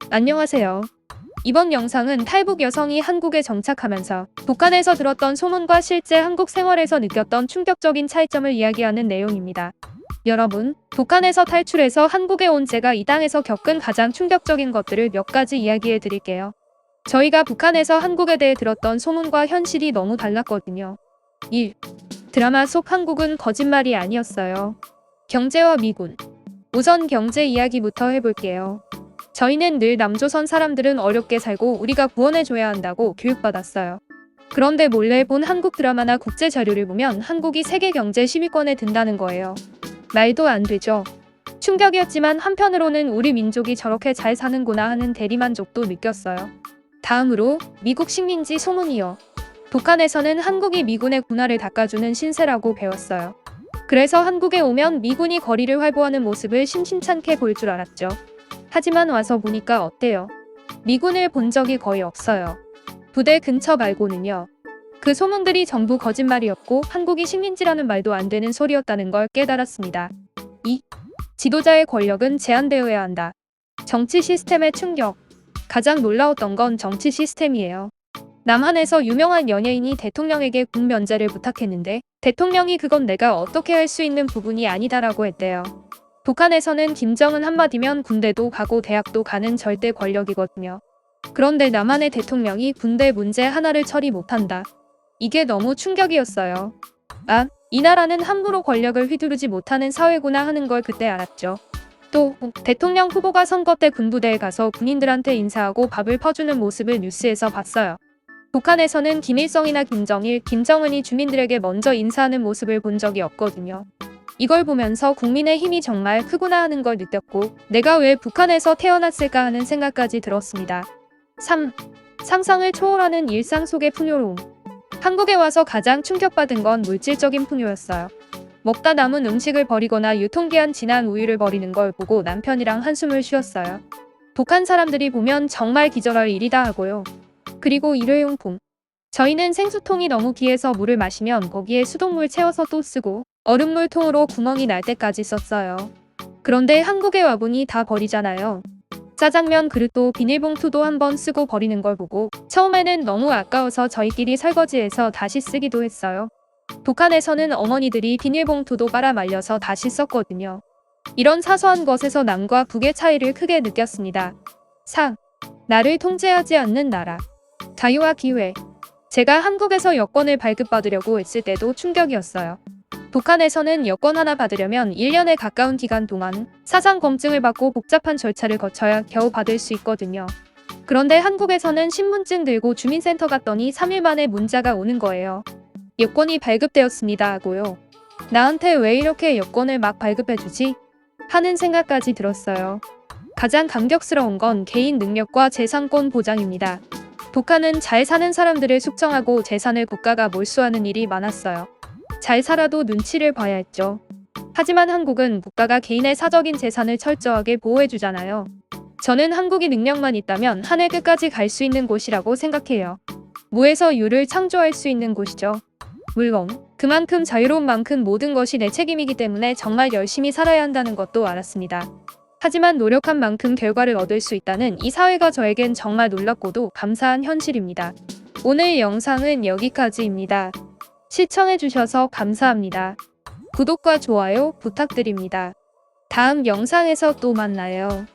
안녕하세요. 이번 영상은 탈북 여성이 한국에 정착하면서 북한에서 들었던 소문과 실제 한국 생활에서 느꼈던 충격적인 차이점을 이야기하는 내용입니다. 여러분, 북한에서 탈출해서 한국에 온 제가 이 땅에서 겪은 가장 충격적인 것들을 몇 가지 이야기해 드릴게요. 저희가 북한에서 한국에 대해 들었던 소문과 현실이 너무 달랐거든요. 1. 드라마 속 한국은 거짓말이 아니었어요. 경제와 미군. 우선 경제 이야기부터 해볼게요. 저희는 늘 남조선 사람들은 어렵게 살고 우리가 구원해줘야 한다고 교육받았어요. 그런데 몰래 본 한국 드라마나 국제 자료를 보면 한국이 세계 경제 10위권에 든다는 거예요. 말도 안 되죠. 충격이었지만 한편으로는 우리 민족이 저렇게 잘 사는구나 하는 대리만족도 느꼈어요. 다음으로 미국 식민지 소문이요. 북한에서는 한국이 미군의 군화를 닦아주는 신세라고 배웠어요. 그래서 한국에 오면 미군이 거리를 활보하는 모습을 심심찮게 볼 줄 알았죠. 하지만 와서 보니까 어때요? 미군을 본 적이 거의 없어요. 부대 근처 말고는요. 그 소문들이 전부 거짓말이었고 한국이 식민지라는 말도 안 되는 소리였다는 걸 깨달았습니다. 2. 지도자의 권력은 제한되어야 한다. 정치 시스템의 충격. 가장 놀라웠던 건 정치 시스템이에요. 남한에서 유명한 연예인이 대통령에게 군 면제를 부탁했는데 대통령이 그건 내가 어떻게 할 수 있는 부분이 아니다라고 했대요. 북한에서는 김정은 한마디면 군대도 가고 대학도 가는 절대 권력이거든요. 그런데 남한의 대통령이 군대 문제 하나를 처리 못한다. 이게 너무 충격이었어요. 아, 이 나라는 함부로 권력을 휘두르지 못하는 사회구나 하는 걸 그때 알았죠. 또 대통령 후보가 선거 때 군부대에 가서 군인들한테 인사하고 밥을 퍼주는 모습을 뉴스에서 봤어요. 북한에서는 김일성이나 김정일, 김정은이 주민들에게 먼저 인사하는 모습을 본 적이 없거든요. 이걸 보면서 국민의 힘이 정말 크구나 하는 걸 느꼈고 내가 왜 북한에서 태어났을까 하는 생각까지 들었습니다. 3. 상상을 초월하는 일상 속의 풍요로움. 한국에 와서 가장 충격받은 건 물질적인 풍요였어요. 먹다 남은 음식을 버리거나 유통기한 지난 우유를 버리는 걸 보고 남편이랑 한숨을 쉬었어요. 북한 사람들이 보면 정말 기절할 일이다 하고요. 그리고 일회용품. 저희는 생수통이 너무 귀해서 물을 마시면 거기에 수돗물 채워서 또 쓰고 얼음물통으로 구멍이 날 때까지 썼어요. 그런데 한국에 와보니 다 버리잖아요. 짜장면 그릇도 비닐봉투도 한번 쓰고 버리는 걸 보고 처음에는 너무 아까워서 저희끼리 설거지해서 다시 쓰기도 했어요. 북한에서는 어머니들이 비닐봉투도 빨아 말려서 다시 썼거든요. 이런 사소한 것에서 남과 북의 차이를 크게 느꼈습니다. 4. 나를 통제하지 않는 나라. 자유와 기회. 제가 한국에서 여권을 발급받으려고 했을 때도 충격이었어요. 북한에서는 여권 하나 받으려면 1년에 가까운 기간 동안 사상 검증을 받고 복잡한 절차를 거쳐야 겨우 받을 수 있거든요. 그런데 한국에서는 신분증 들고 주민센터 갔더니 3일 만에 문자가 오는 거예요. 여권이 발급되었습니다 하고요. 나한테 왜 이렇게 여권을 막 발급해주지? 하는 생각까지 들었어요. 가장 감격스러운 건 개인 능력과 재산권 보장입니다. 북한은 잘 사는 사람들을 숙청하고 재산을 국가가 몰수하는 일이 많았어요. 잘 살아도 눈치를 봐야 했죠. 하지만 한국은 국가가 개인의 사적인 재산을 철저하게 보호해주잖아요. 저는 한국이 능력만 있다면 하늘 끝까지 갈 수 있는 곳이라고 생각해요. 무에서 유를 창조할 수 있는 곳이죠. 물론 그만큼 자유로운 만큼 모든 것이 내 책임이기 때문에 정말 열심히 살아야 한다는 것도 알았습니다. 하지만 노력한 만큼 결과를 얻을 수 있다는 이 사회가 저에겐 정말 놀랍고도 감사한 현실입니다. 오늘 영상은 여기까지입니다. 시청해주셔서 감사합니다. 구독과 좋아요 부탁드립니다. 다음 영상에서 또 만나요.